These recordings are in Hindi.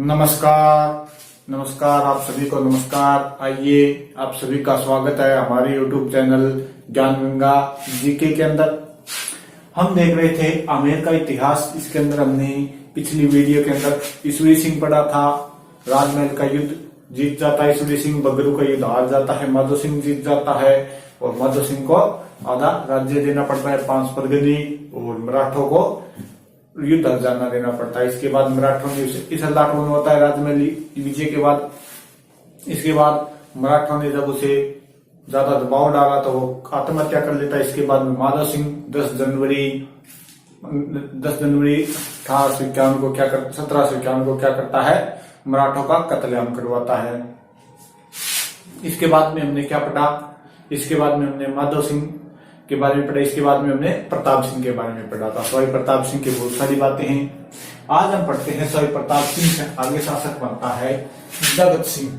नमस्कार नमस्कार, आप सभी को नमस्कार। आइए, आप सभी का स्वागत है हमारे YouTube चैनल ज्ञान गंगा जीके के अंदर। हम देख रहे थे आमेर का इतिहास। इसके अंदर हमने पिछली वीडियो के अंदर ईश्वरी सिंह पढ़ा था। राजमहल का युद्ध जीत जाता है ईश्वरी सिंह, बगरू का युद्ध हार जाता है, माधो सिंह जीत जाता है और माधो सिंह को आधा राज्य देना पड़ता है, 5 परगनी, और मराठों को युद्ध हर्जाना देना पड़ता है। इसके बाद मराठों ने इस लाठों होता है राजमहल विजय के बाद। इसके बाद मराठों ने जब उसे ज्यादा दबाव डाला तो वो आत्महत्या कर लेता है। इसके बाद में माधव सिंह 10 जनवरी 1751 को क्या करता है, मराठों का कत्लेआम करवाता है। इसके बाद में हमने क्या पढ़ा, इसके बाद में हमने माधव सिंह के बारे में पढ़ा। इसके बाद में हमने प्रताप सिंह के बारे में पढ़ा था। सवाई प्रताप सिंह की बहुत सारी बातें हैं। आज हम पढ़ते हैं सवाई प्रताप सिंह से आगे शासक बनता है जगत सिंह।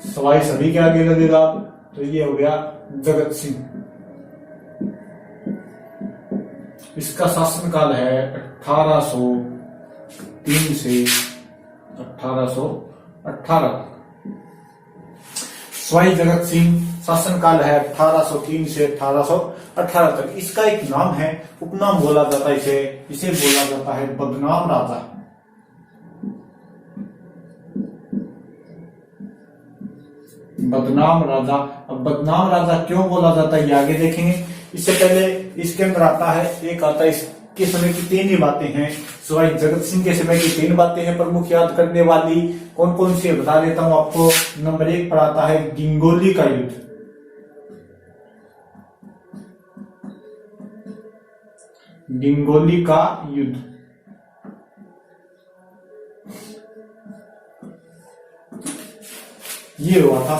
सवाई सभी के आगे लगेगा तो ये हो गया जगत सिंह। इसका शासनकाल है 1803 से 1818। सवाई जगत सिंह शासनकाल है 1803 से 1818 तक। इसका एक नाम है, उपनाम बोला जाता है इसे बोला जाता है बदनाम राजा। बदनाम राजा। अब बदनाम राजा क्यों बोला जाता है ये आगे देखेंगे। इससे पहले इसके अंदर आता है, एक आता है इसके समय की 3 ही बातें हैं। सवाई जगत सिंह के समय की 3 बातें हैं प्रमुख याद करने वाली। कौन कौन सी बता देता हूं आपको। नंबर 1 पर आता है गिंगोली का युद्ध। गिंगोली का युद्ध ये हुआ था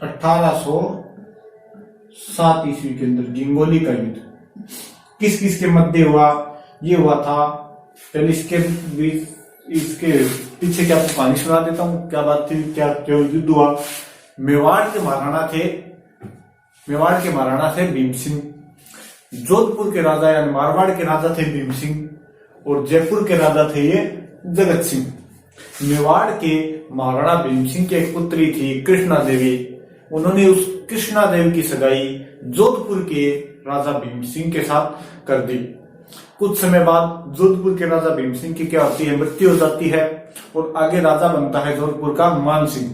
1807 ईस्वी के अंदर। गिंगोली का युद्ध किस किस के मध्य हुआ, ये हुआ था। पहले इसके पीछे क्या आपको कहानी सुना देता हूँ, क्या बात थी, क्या क्यों युद्ध हुआ। मेवाड़ के महाराणा थे भीम सिंह। जोधपुर के राजा यानी मारवाड़ के राजा थे भीम सिंह और जयपुर के राजा थे ये जगत सिंह। मेवाड़ के महाराणा भीम सिंह की एक पुत्री थी कृष्णा देवी। उन्होंने उस कृष्णा देवी की सगाई जोधपुर के राजा भीम सिंह के साथ कर दी। कुछ समय बाद जोधपुर के राजा भीम सिंह की क्या होती है, मृत्यु हो जाती है और आगे राजा बनता है जोधपुर का मान सिंह,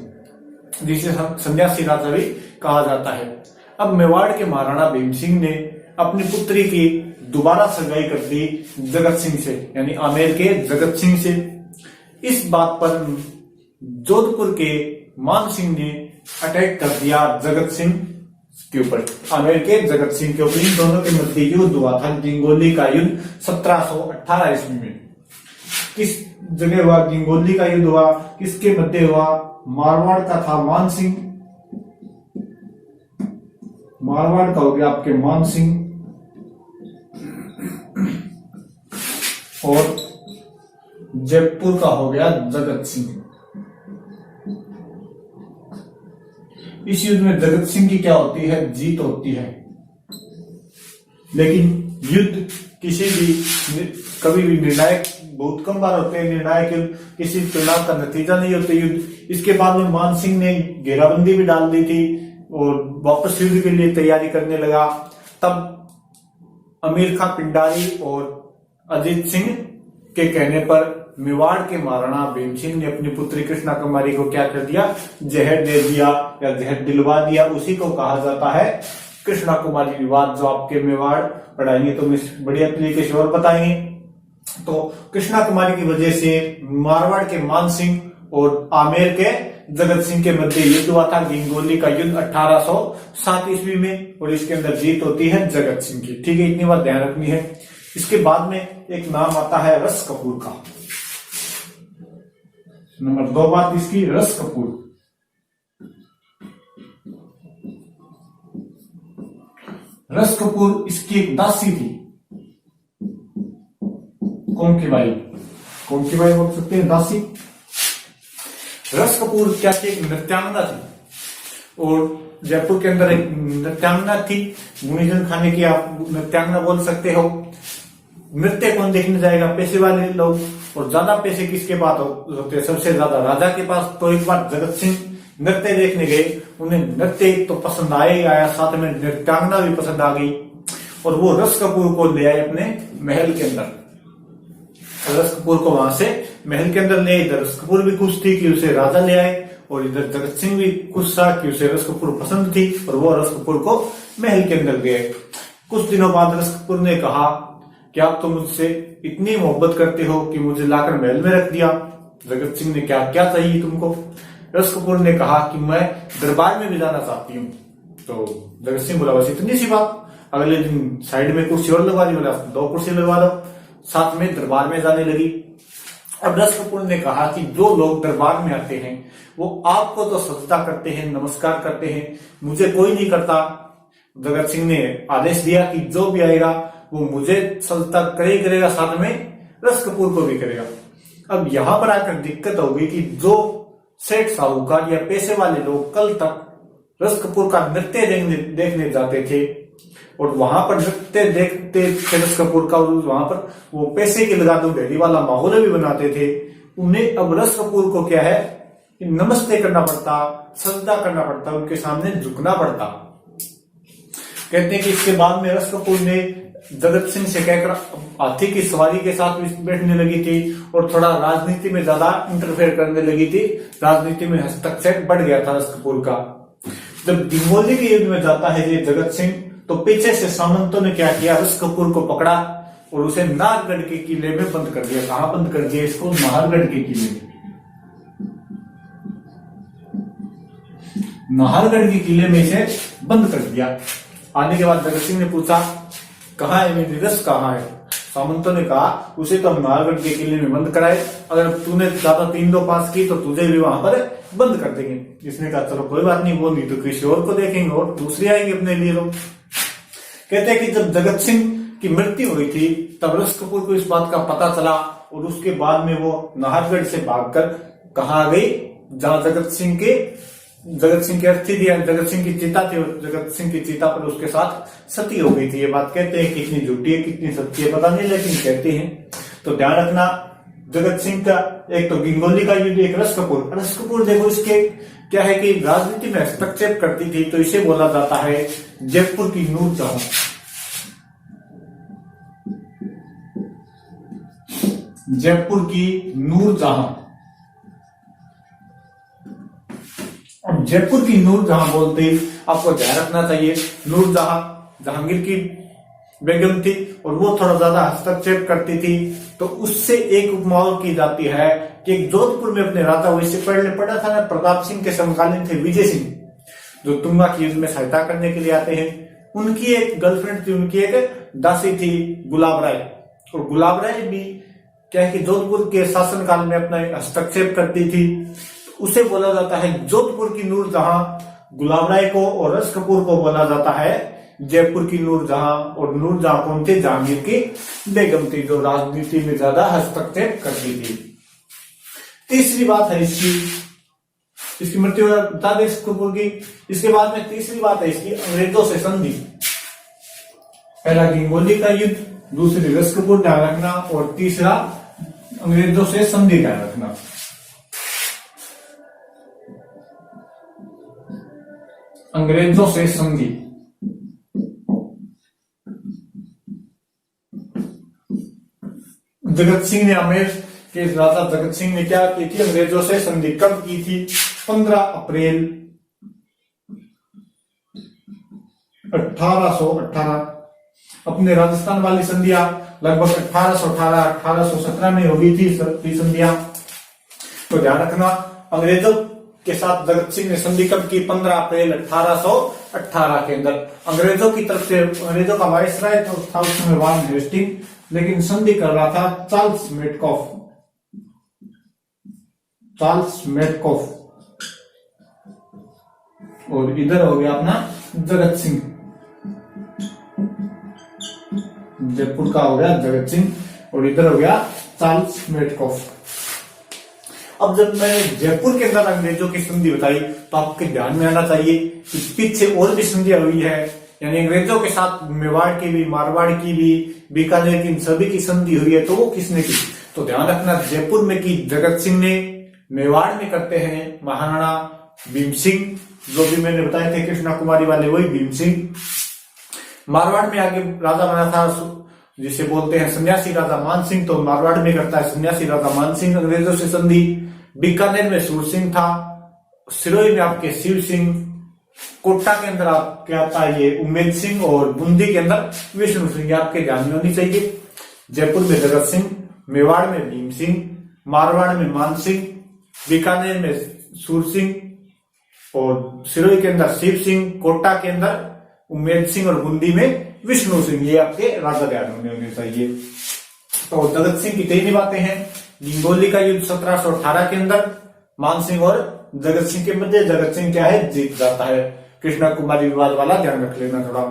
जिसे सन्यासी राजा भी कहा जाता है। अब मेवाड़ के महाराणा भीम सिंह ने अपनी पुत्री की दोबारा सगाई कर दी जगत सिंह से, यानी आमेर के जगत सिंह से। इस बात पर जोधपुर के मान सिंह ने अटैक कर दिया जगत सिंह के ऊपर, आमेर के जगत सिंह के ऊपर। इन दोनों के मध्य युद्ध हुआ था गिंगोली का युद्ध 1718 ईस्वी में। किस जगह हुआ गिंगोली का युद्ध हुआ, किसके मध्य हुआ, मारवाड़ का था मान सिंह। मारवाड़ का हो गया आपके मान सिंह और जयपुर का हो गया जगत सिंह। इस युद्ध में जगत सिंह की क्या होती है, जीत होती है। लेकिन युद्ध कभी भी निर्णायक बहुत कम बार होते हैं। निर्णायक युद्ध किसी चुनाव का नतीजा नहीं होते युद्ध। इसके बाद में मान सिंह ने घेराबंदी भी डाल दी थी और वापस युद्ध के लिए तैयारी करने लगा। तब अमीर खां पिंडारी और अजीत सिंह के कहने पर मेवाड़ के महाराणा भीम सिंह ने अपनी पुत्री कृष्णा कुमारी को क्या कर दिया, जहर दे दिया या जहर दिलवा दिया। उसी को कहा जाता है कृष्णा कुमारी विवाद, जो आपके मेवाड़ पढ़ाएंगे तो बढ़िया तरीके से और बताएंगे। तो कृष्णा कुमारी की वजह से मारवाड़ के मान सिंह और आमेर के जगत सिंह के मध्य युद्ध हुआ था गिंगोली का युद्ध 1807 ईस्वी में, और इसके अंदर जीत होती है जगत सिंह की। ठीक है, इतनी बात ध्यान रखनी है। इसके बाद में एक नाम आता है रस कपूर का। नंबर 2 बात इसकी, रस कपूर। रस कपूर इसकी एक दासी थी, कोंकीबाई बोल सकते हैं, दासी। रस कपूर क्या थी, एक नृत्यांगना थी और जयपुर के अंदर एक नृत्यांगना थी, मुनीचंद खाने की आप नृत्यांगना बोल सकते हो। नृत्य कौन देखने जाएगा? पैसे वाले लोग। और ज्यादा पैसे किसके पास होते हैं? सबसे ज्यादा राजा के पास। तो एक बार जगत सिंह नृत्य देखने गए, उन्हें नृत्य तो पसंद आया ही आया, साथ में नृत्यांगना भी पसंद आ गई, और वो रस कपूर को ले आए अपने महल के अंदर। रस कपूर को वहां से महल के अंदर ले आए। इधर रस कपूर भी खुश थी कि उसे राजा ले आए, और इधर जगत सिंह भी खुश था कि उसे रस कपूर पसंद थी, और वो रस कपूर को महल के अंदर गए। कुछ दिनों बाद रस कपूर ने कहा कि आप तो मुझसे इतनी मोहब्बत करते हो कि मुझे लाकर महल में रख दिया। जगत सिंह ने क्या क्या चाहिए तुमको? रस कपूर ने कहा कि मैं दरबार में भी जाना चाहती हूँ। तो जगत सिंह बोला बस इतनी सी बात? अगले दिन साइड में कुर्सी और लगवा दी, बोला 2 कुर्सी लगवा दो। साथ में दरबार में जाने लगी। अब रस कपूर ने कहा कि जो लोग दरबार में आते हैं वो आपको तो सजदा करते हैं, नमस्कार करते हैं, मुझे कोई नहीं करता। जगत सिंह ने आदेश दिया कि जो भी आएगा वो मुझे सजदा करेगा, साथ में रस कपूर को भी करेगा। अब यहां पर आकर दिक्कत हो गई कि जो सेठ साहूकार या पैसे वाले लोग कल तक रस कपूर का नृत्य देखने जाते थे, और वहां पर नृत्य देखते थे रस कपूर का, वहां पर वो पैसे की लगा दो ढेरी वाला माहौल भी बनाते थे, उन्हें अब रस कपूर को क्या है कि नमस्ते करना पड़ता, सजदा करना पड़ता, उनके सामने झुकना पड़ता। कहते हैं कि इसके बाद में रस कपूर ने जगत सिंह से कहकर हाथी की सवारी के साथ बैठने लगी थी, और थोड़ा राजनीति में ज्यादा इंटरफेयर करने लगी थी। राजनीति में हस्तक्षेप बढ़ गया था रस कपूर का। जब दिंगोली के युद्ध में जाता है ये जगत सिंह, तो पीछे से सामंतों ने क्या किया, रस कपूर को पकड़ा और उसे नाहरगढ़ के किले में बंद कर दिया। कहां बंद कर दिया इसको? नाहरगढ़ के किले में। नाहरगढ़ के किले में इसे बंद कर दिया। आने के बाद जगत सिंह ने पूछा कहाँ है मेरी रस, कहाँ है? सामंतों ने कहा उसे तो हम नाहरगढ़ के किले में बंद कराए, अगर तूने ज्यादा 3-2 पास की तो तुझे भी वहां पर बंद कर देंगे। इसने कहा चलो कोई बात नहीं, वो नहीं तो किसी और को देखेंगे और दूसरी आएगी अपने लिए। लोग कहते हैं कि जब जगत सिंह की मृत्यु हुई थी तब रस कपूर को इस बात का पता चला, और उसके बाद में वो नाहरगढ़ से भागकर कहाँ आ गई? जहां जगत सिंह की अर्थी थी, जगत सिंह की चिता थी, और जगत सिंह की चिता पर उसके साथ सती हो गई थी। ये बात कहते हैं, कितनी झूठी है कितनी सच्ची है पता नहीं, लेकिन कहते हैं। तो ध्यान रखना, जगत सिंह का एक तो गिंगोली का युद्ध, एक रस कपूर देखो इसके क्या है कि राजनीति में हस्तक्षेप करती थी, तो इसे बोला जाता है जयपुर की नूरजहां। जयपुर की नूरजहां। अब जयपुर की नूरजहां बोलते ही आपको ध्यान रखना चाहिए, नूरजहां जहांगीर की बेगम थी, और वो थोड़ा ज्यादा हस्तक्षेप करती थी। तो उससे एक उपमा और की जाती है कि जोधपुर में अपने राजा, वो इससे पहले पढ़ा था ना, प्रताप सिंह के समकालीन थे विजय सिंह, जो तुंगा की युद्ध में सहायता करने के लिए आते हैं। उनकी एक गर्लफ्रेंड थी, उनकी एक दासी थी गुलाब राय, और गुलाब राय भी क्या है कि जोधपुर के शासनकाल में अपना हस्तक्षेप करती थी। उसे बोला जाता है जोधपुर की नूरजहां। गुलाब राय को और रस कपूर को बोला जाता है जयपुर की नूरजहां। और नूरजहां कौन थी? जहांगीर की बेगम थी, जो राजनीति में ज्यादा हस्तक्षेप करती थी। तीसरी बात है इसकी मृत्यु बता दें कपूर की। इसके बाद में तीसरी बात है इसकी अंग्रेजों से संधि। पहला गिंगोली का युद्ध, दूसरी रस कपूर ध्यान रखना, और तीसरा अंग्रेजों से संधि ध्यान रखना। अंग्रेजों से संधि। जगत सिंह ने, आमेर के राजा जगत सिंह ने क्या की थी? अंग्रेजों से संधि कब की थी? 15 अप्रैल 1818। अपने राजस्थान वाली संधियां लगभग 1818-1817 में हो गई थी संधियां। तो ध्यान रखना, अंग्रेजों के साथ जगत सिंह ने संधि कब की? 15 अप्रैल 1818 के अंदर। अंग्रेजों की तरफ से, अंग्रेजों का वायसराय तो था उसमें वॉरेन हेस्टिंग, लेकिन संधि कर रहा था चार्ल्स मेटकॉफ। और इधर हो गया अपना जगत सिंह, जयपुर का हो गया जगत सिंह, और इधर हो गया चार्ल्स मेटकॉफ। अब जब मैंने जयपुर के अंदर अंग्रेजों की संधि बताई तो आपके ध्यान में आना चाहिए कि पीछे और भी संधियां हुई है, यानी अंग्रेजों के साथ मेवाड़ की भी, मारवाड़ की भी, बीकानेर की, इन सभी की संधि हुई है, तो वो किसने की? तो ध्यान रखना, जयपुर में की जगत सिंह ने, मेवाड़ में करते हैं महाराणा भीम सिंह, जो भी मैंने बताए थे कृष्णा कुमारी वाले, वही भीम सिंह। मारवाड़ में आगे राजा बना था जिसे बोलते हैं सन्यासी राजा मान सिंह, तो मारवाड़ में करता है सन्यासी राजा मान सिंह अंग्रेजों से संधि। बीकानेर में सूर सिंह था, सिरोही में आपके शिव सिंह, कोटा के अंदर आपके आता है ये उम्मेद सिंह, और बूंदी के अंदर विष्णु सिंह, आपके ध्यान में होनी चाहिए। जयपुर में जगत सिंह, मेवाड़ में भीम सिंह, मारवाड़ में मान सिंह, बीकानेर में सूर सिंह, और सिरोही के अंदर शिव सिंह, कोटा के अंदर उम्मेद सिंह, और बूंदी में विष्णु सिंह, ये आपके राजा ध्यान में होने चाहिए। तो जगत सिंह की 3 बातें हैं। लिंगोली का युद्ध 1718 के अंदर मान सिंह और जगत सिंह के मध्य जगत सिंह क्या है, जीत जाता है। कृष्णा कुमारी विवाद वाला ध्यान रख लेना थोड़ा।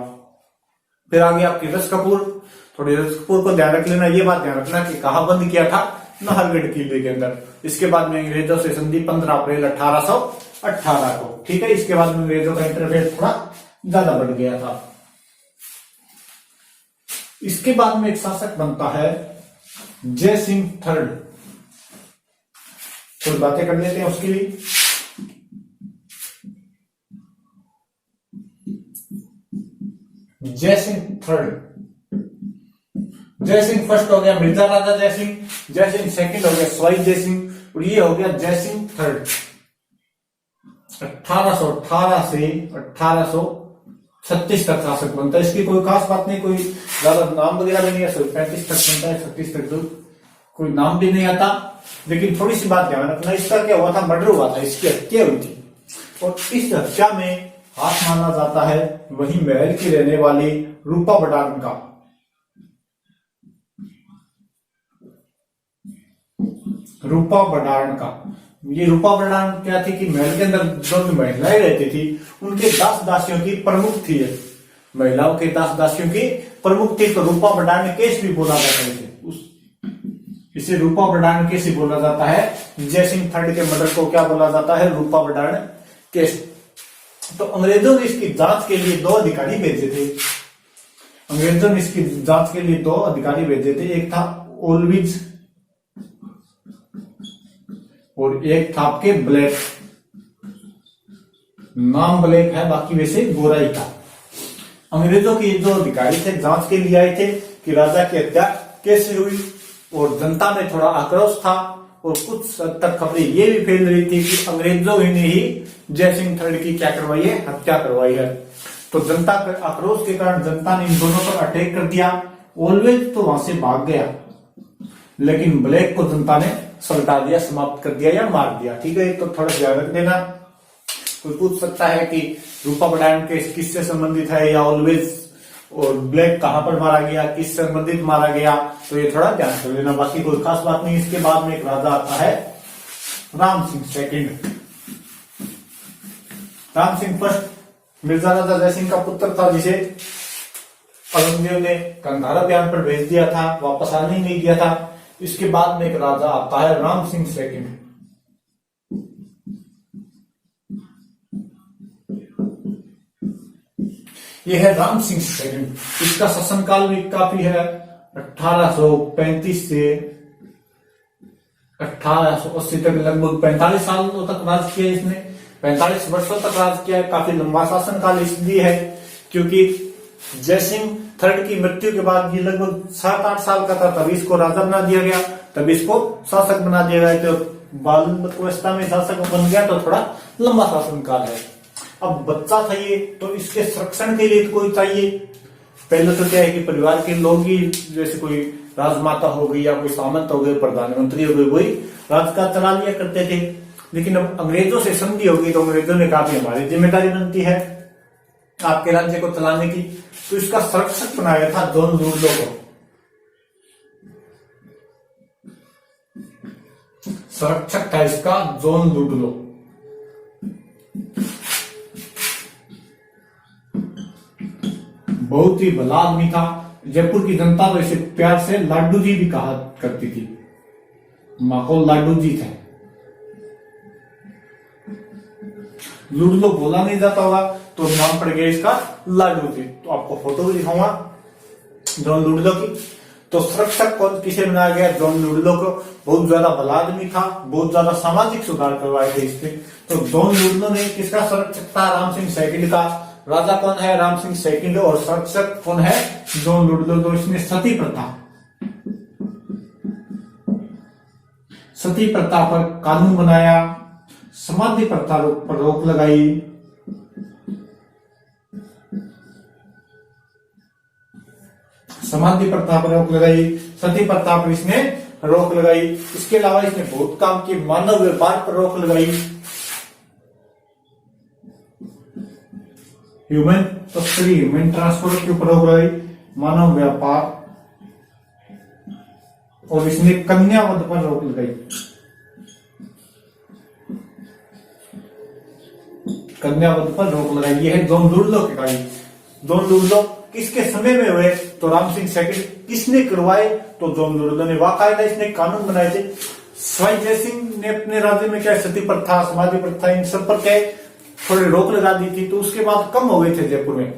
फिर आगे आपकी रस कपूर, थोड़ी रस कपूर को ध्यान रख लेना, ये बात ध्यान रखना कि कहां बंद किया था, नाहरगढ़ किले के अंदर। इसके बाद में अंग्रेजों से संधि 15 अप्रैल 1818 को, ठीक है। इसके बाद में अंग्रेजों का इंटरफेयर थोड़ा ज्यादा बढ़ गया था। इसके बाद में एक शासक बनता है जय सिंह थर्ड, कुछ बातें कर लेते हैं उसके लिए। जय सिंह थर्ड, जय सिंह फर्स्ट हो गया मिर्जा राजा जय सिंह, जय सिंह सेकंड हो गया सवाई जय सिंह, और ये हो गया जय सिंह थर्ड। 1818 से 1836 तक शासक बनता है। इसकी कोई खास बात नहीं, कोई ज्यादा नाम वगैरह भी नहीं है, 35 तक बनता है, 36 तक तो कोई नाम भी नहीं आता। लेकिन थोड़ी सी बात ध्यान रखना, इसका क्या हुआ था, मर्डर हुआ था, इसकी हत्या हुई थी, और इस हत्या में हाथ माना जाता है वही महल की रहने वाली रूपा बडान का। रूपा बडान का, ये रूपा बडान क्या थी कि महल के अंदर जो भी महिलाएं रहती थी उनके दास दासियों की प्रमुख थी, महिलाओं के दास दासियों की प्रमुख थी। तो रूपा बडान केस भी बोला जाता है इसे रूपा बडान केस ही बोला जाता है। जय सिंह थर्ड के मर्डर को क्या बोला जाता है, रूपा बडान केस। तो अंग्रेजों ने इसकी जांच के लिए 2 अधिकारी भेजे थे। अंग्रेजों ने इसकी जांच के लिए 2 अधिकारी भेजे थे, एक था ओलविज और एक था आपके ब्लैक। नाम ब्लैक है, बाकी वैसे गोरा ही था। अंग्रेजों के जो अधिकारी थे जांच के लिए आए थे कि राजा की हत्या कैसे हुई, और जनता में थोड़ा आक्रोश था, और कुछ हद तक खबरें ये भी फैल रही थी कि अंग्रेजों ने ही जय सिंह थर्ड की क्या करवाई है, हत्या करवाई है। तो जनता के आक्रोश के कारण जनता ने इन दोनों पर अटैक कर दिया। ऑलवेज तो वहां से भाग गया, लेकिन ब्लैक को जनता ने सल्टा दिया, समाप्त कर दिया या मार दिया, ठीक है। तो थोड़ा ध्यान रख देना। कोई पूछ सकता है कि रूपा बडान केस किससे संबंधित है, या ऑलवेज और ब्लैक कहां पर मारा गया, किस संबंधित मारा गया, तो ये थोड़ा ध्यान कर लेना, बाकी कोई खास बात नहीं। इसके बाद में एक राजा आता है राम सिंह सेकंड। राम सिंह फर्स्ट मिर्जा राजा जय सिंह का पुत्र था, जिसे औरंगजेब ने कंधार अभियान पर भेज दिया था, वापस आने ही नहीं दिया था। इसके बाद में एक राजा आता है राम सिंह सेकंड। यह है राम सिंह सेकंड। इसका शासनकाल भी काफी है, 1835 से 1880 तक, लगभग 45 सालों तक राज किया इसने, 45 वर्षों तक राज किया है। काफी लंबा शासनकाल इसलिए है क्योंकि जय सिंह थर्ड की मृत्यु के बाद ये लगभग 7-8 साल का था, तभी इसको राजा बना दिया गया, तभी इसको शासक बना दिया गया। तो बाल अवस्था में शासक बन गया, तो थोड़ा लंबा शासनकाल है। अब बच्चा था ये, तो इसके संरक्षण के लिए तो कोई चाहिए। पहले तो क्या है कि परिवार के लोग ही, जैसे कोई राजमाता हो गई या कोई सामंत हो गए, प्रधानमंत्री हो गए, वही राजकाज चला लिया करते थे। लेकिन अब अंग्रेजों से संधि होगी, तो अंग्रेजों ने कहा कि हमारी जिम्मेदारी बनती है आपके राज्य को चलाने की। तो इसका संरक्षक बनाया था जॉन लुडलो को। संरक्षक था इसका जॉन लुडलो। बहुत ही भला आदमी था। जयपुर की जनता तो इसे प्यार से लाडू जी भी कहा करती थी, माहौल लाडू जी थे। लुडलो बोला नहीं जाता होगा, तो नाम पड़ गया इसका लाडू जी। तो आपको फोटो भी दिखाऊंगा। जॉन लुडलो की। तो संरक्षक कौन किसे बनाया गया? जॉन लुडलो को। बहुत ज्यादा भला आदमी था, बहुत ज्यादा सामाजिक सुधार करवाए थे इसने। तो जॉन लुडलो ने किसका संरक्षक था? राम सिंह सेकंड का। राजा कौन है? राम सिंह सेकंड। और संरक्षक कौन है? John Ludlow. तो इसने सती प्रथा पर कानून बनाया, समाधि प्रथा पर रोक लगाई, समाधि प्रथा पर रोक लगाई, सती प्रथा पर इसने रोक लगाई। इसके अलावा इसने बहुत काम किए, मानव व्यापार पर रोक लगाई, ह्यूमन तस्करी, ह्यूमन ट्रांसपोर्ट के ऊपर रोक लगाई, मानव व्यापार, और इसने कन्यावध पर रोक लगाई। कन्यावध पर रोक लगाई। ये है जॉन लुडलो के कार्य। जॉन लुडलो किसके समय में हुए? तो राम सिंह सेकंड। किसने करवाए? तो जॉन लुडलो ने। वाकायदा इसने कानून बनाए थे। सवाई जय सिंह ने अपने राज्य में क्या सती प्रथा, समाधि प्रथा, इन सब पर क्या थोड़ी रोक लगा दी थी, तो उसके बाद कम हो गए थे जयपुर में।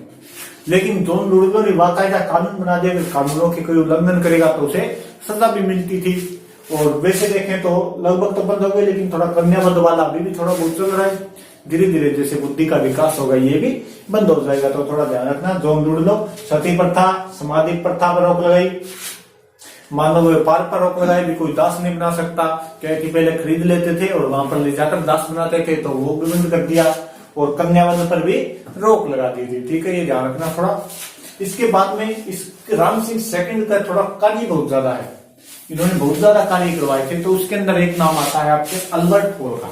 लेकिन जॉन लुडलो ने वाकायदा कानून बना दिया, कानूनों के कोई उल्लंघन करेगा तो उसे सजा भी मिलती थी। और वैसे देखें तो लगभग तो बंद हो गए, लेकिन थोड़ा कन्यावध वाला अभी भी थोड़ा बहुत चल रहा है। धीरे धीरे जैसे बुद्धि का विकास होगा ये भी बंद हो जाएगा, तो थोड़ा ध्यान रखना। जॉन लुडलो सती प्रथा, समाधि प्रथा पर रोक लगाई, मानव व्यापार पर रोक लगाई। भी कोई दास नहीं बना सकता, क्या कि पहले खरीद लेते थे और वहां पर ले जाकर दास बनाते थे, तो वो भी बंद कर दिया। और कन्यावध पर भी रोक लगा दी थी। ठीक है, ये ध्यान रखना थोड़ा। इसके बाद में इस राम सिंह सेकंड का थोड़ा कार्य बहुत ज्यादा है, इन्होंने बहुत ज्यादा कार्य करवाए थे। तो उसके अंदर एक नाम आता है आपके अल्बर्ट हॉल का।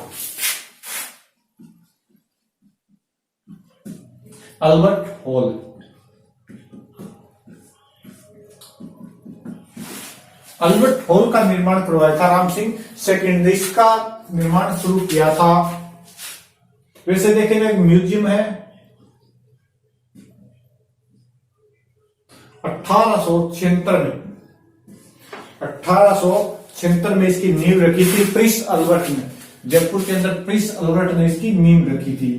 Albert hall. अल्बर्ट हॉल का निर्माण करवाया था राम सिंह सेकंड ने। इसका निर्माण शुरू किया था। वैसे देखें एक म्यूजियम है, 1876 में। 1876 में इसकी नींव रखी थी प्रिंस अल्बर्ट ने। जयपुर के अंदर प्रिंस अल्बर्ट ने इसकी नींव रखी थी।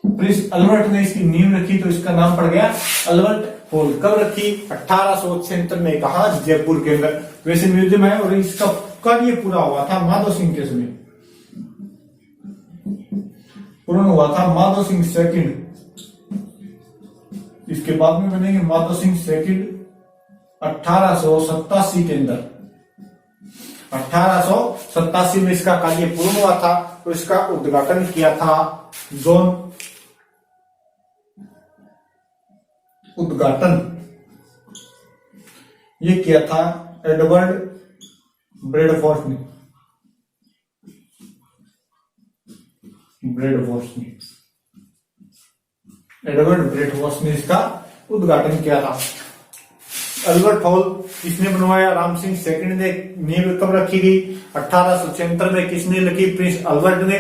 प्रिंस अल्बर्ट ने इसकी नींव रखी, तो इसका नाम पड़ गया अल्बर्ट हॉल। कब रखी? 1876 में। कहा? जयपुर के अंदर। वैसे म्यूजियम है, और इसका कार्य पूरा हुआ था माधव सिंह के समय। पूर्ण हुआ था माधव सिंह सेकंड। इसके बाद में बनेंगे माधव सिंह सेकंड 1887 के अंदर। 1887 में इसका कार्य पूर्ण हुआ था। तो इसका उद्घाटन किया था ये किया था एडवर्ड ब्रेडफोर्ड ने। एडवर्ड ब्रेडफोर्ड ने इसका उद्घाटन किया था। अल्बर्ट हॉल किसने बनवाया? राम सिंह सेकंड ने। नींव कब रखी गई? 1876 में। किसने रखी? प्रिंस अल्बर्ट ने।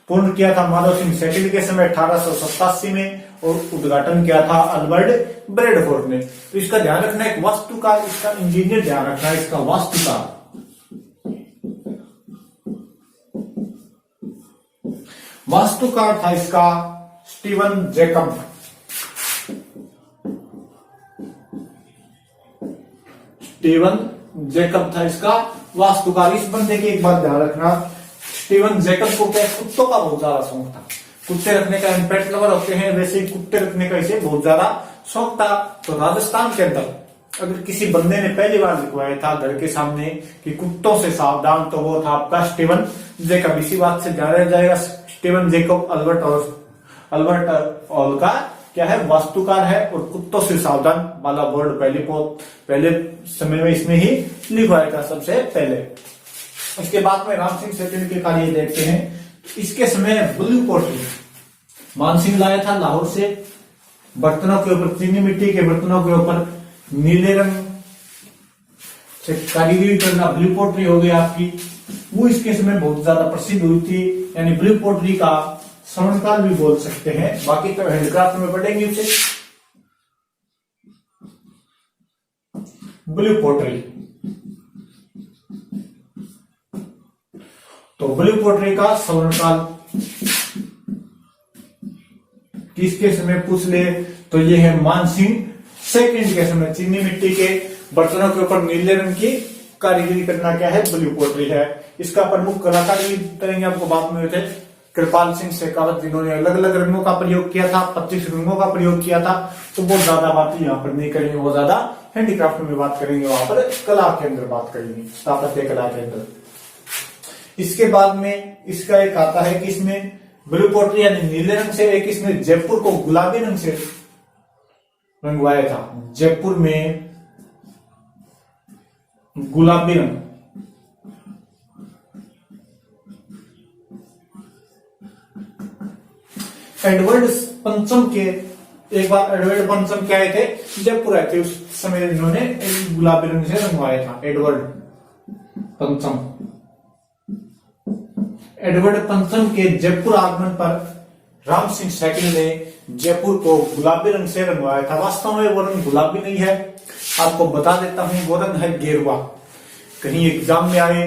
पूर्ण किया था माधव सिंह सेकंड के समय 1887 में, और उद्घाटन किया था अल्बर्ट ब्रेडफोर्ड ने। तो इसका ध्यान रखना है, वास्तुकार, इसका इंजीनियर ध्यान रखना है, इसका वास्तुकार। वास्तुकार था इसका स्टीवन जैकब। स्टीवन जैकब था इसका वास्तुकार। इस बंदे की एक बात ध्यान रखना, स्टीवन जैकब को क्या कुत्तों का बहुत ज्यादा शौक था। कुत्ते रखने का, पेट लवर होते हैं, वैसे ही कुत्ते रखने का इसे बहुत ज्यादा शौक था। तो राजस्थान के अंदर अगर किसी बंदे ने पहली बार लिखवाया था घर के सामने कि कुत्तों से सावधान, तो वो था आपका स्टीवन जैकब। इसी बात से जाना जाएगा स्टीवन जैकब अल्बर्ट हॉल का क्या है? वास्तुकार है। और कुत्तों से सावधान वाला वर्ड पहले समय में इसने ही लिखवाया था सबसे पहले। उसके बाद में राम सिंह सेकंड के कार्य देखते हैं। इसके समय ब्लू पोट्री मानसिंह लाया था लाहौर से। बर्तनों के ऊपर, चीनी मिट्टी के बर्तनों के ऊपर नीले रंग से कारीगरी करना ब्लू पोट्री हो गई आपकी। वो इसके समय बहुत ज्यादा प्रसिद्ध हुई थी, यानी ब्लू पोट्री का स्वर्णकाल भी बोल सकते हैं। बाकी तो हैंडक्राफ्ट में पढ़ेंगे उसे। ब्लू पोट्री, तो ब्लू पोट्री का स्वर्णकाल किसके समय पूछ ले तो ये है मानसिंह सेकंड के समय। चीनी मिट्टी के बर्तनों के ऊपर नीले रंग की कारीगरी करना क्या है, ब्लू पोट्री है। इसका प्रमुख कलाकार भी करेंगे आपको बाद में थे कृपाल सिंह शेखावत, जिन्होंने अलग अलग रंगों का प्रयोग किया था, 25 रंगों का प्रयोग किया था। तो बहुत ज्यादा बात यहाँ पर नहीं करेंगे, बहुत ज्यादा हैंडीक्राफ्ट में बात करेंगे, वहां पर कला के अंदर बात करेंगे, स्थापत्य कला के अंदर। इसके बाद में इसका एक आता है कि इसमें ब्लू पोट्री यानी नीले रंग से, एक इसने जयपुर को गुलाबी रंग से रंगवाया था। जयपुर में गुलाबी रंग। एडवर्ड पंचम के, एक बार एडवर्ड पंचम क्या आए थे, जयपुर आए थे, उस समय इन्होंने गुलाबी रंग से रंगवाया था। एडवर्ड पंचम, एडवर्ड पंचम के जयपुर आगमन पर राम सिंह सेकंड ने जयपुर को गुलाबी रंग से रंगवाया था। वास्तव में वो रंग गुलाबी नहीं है, आपको बता देता हूं, वो रंग है गेरुआ। कहीं एग्जाम में आए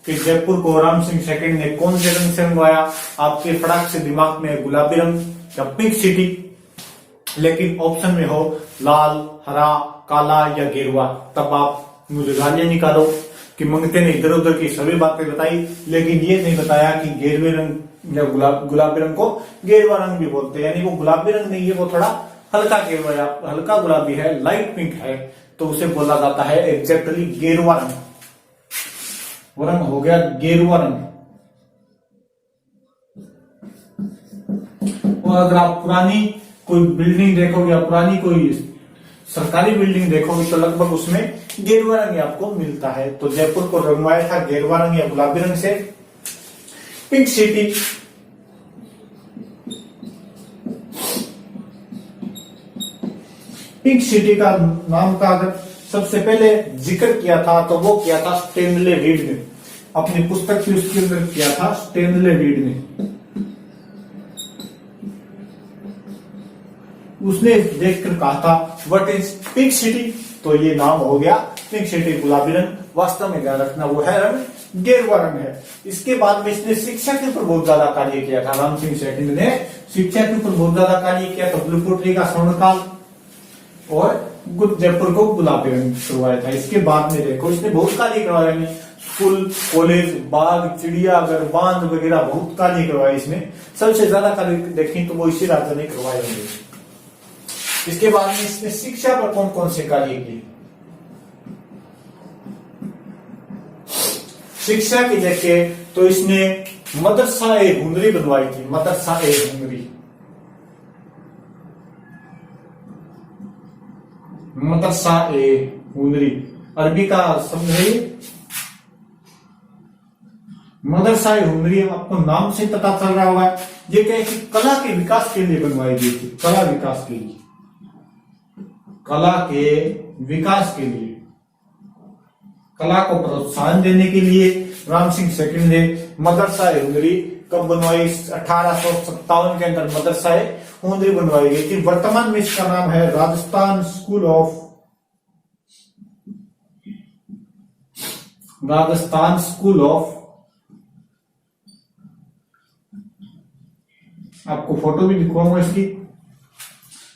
कि जयपुर को राम सिंह सेकंड ने कौन से रंग से रंगवाया, आपके फटाक से दिमाग में गुलाबी रंग या पिंक सिटी, लेकिन ऑप्शन में हो लाल, हरा, काला या गेरुआ, तब आप मुझे गालियां निकालो कि मंगते ने इधर उधर की सभी बातें बताई, लेकिन ये नहीं बताया कि गेरुए रंग या गुलाबी रंग को गेरुआ रंग भी बोलते हैं। यानी वो गुलाबी रंग नहीं है, वो थोड़ा हल्का गेरुआ या हल्का गुलाबी है, लाइट पिंक है, तो उसे बोला जाता है एग्जैक्टली गेरुआ रंग। वो रंग हो गया गेरुआ रंग। और अगर आप पुरानी कोई बिल्डिंग देखोगे या पुरानी कोई सरकारी बिल्डिंग देखोगे तो लगभग उसमें गेरुआ रंग आपको मिलता है। तो जयपुर को रंगवाया था गेरुआ रंग या गुलाबी रंग से। पिंक सिटी, पिंक सिटी का नाम का अगर सबसे पहले जिक्र किया था तो वो किया था स्टैनले रीड ने, अपनी पुस्तक की उसके अंदर किया था स्टैनले रीड ने। उसने देखकर कहा था व्हाट इज पिंक सिटी, तो ये नाम हो गया पिंक सिटी, गुलाबी रंग। वास्तव में ध्यान रखना वो है रंग गेरुआ रंग है। इसके बाद में इसने शिक्षा के ऊपर बहुत ज्यादा कार्य किया था। राम सिंह सेकंड ने शिक्षा के ऊपर बहुत ज्यादा कार्य किया था। ब्लू पोट्री का स्वर्णकाल और जयपुर को गुलाबी रंग करवाया था। इसके बाद में देखो इसने बहुत कार्य करवाया, स्कूल, कॉलेज, बाग, चिड़ियाघर, बांध वगैरह बहुत कार्य करवाए। इसमें सबसे ज्यादा कार्य देखें तो वो इसी राजा ने करवाए होंगे। इसके बाद में इसने शिक्षा पर कौन कौन से कार्य किए, शिक्षा की देखे तो इसने मदरसा ए हुनरी बनवाई थी। मदरसा ए हुनरी, मदरसा ए हुनरी अरबी का शब्द है। मदरसा ए हुनरी आपको नाम से पता चल रहा होगा, ये क्या है कि कला के विकास के लिए बनवाई गई थी। कला विकास के लिए, कला के विकास के लिए, कला को प्रोत्साहन देने के लिए राम सिंह सेकंड ने मदरसा ए हुनरी कब बनवाई, 1857 के अंदर मदरसा ए हुनरी बनवाई गई थी। वर्तमान में इसका नाम है Rajasthan school of, Rajasthan school of, आपको फोटो भी दिखाऊंगा इसकी,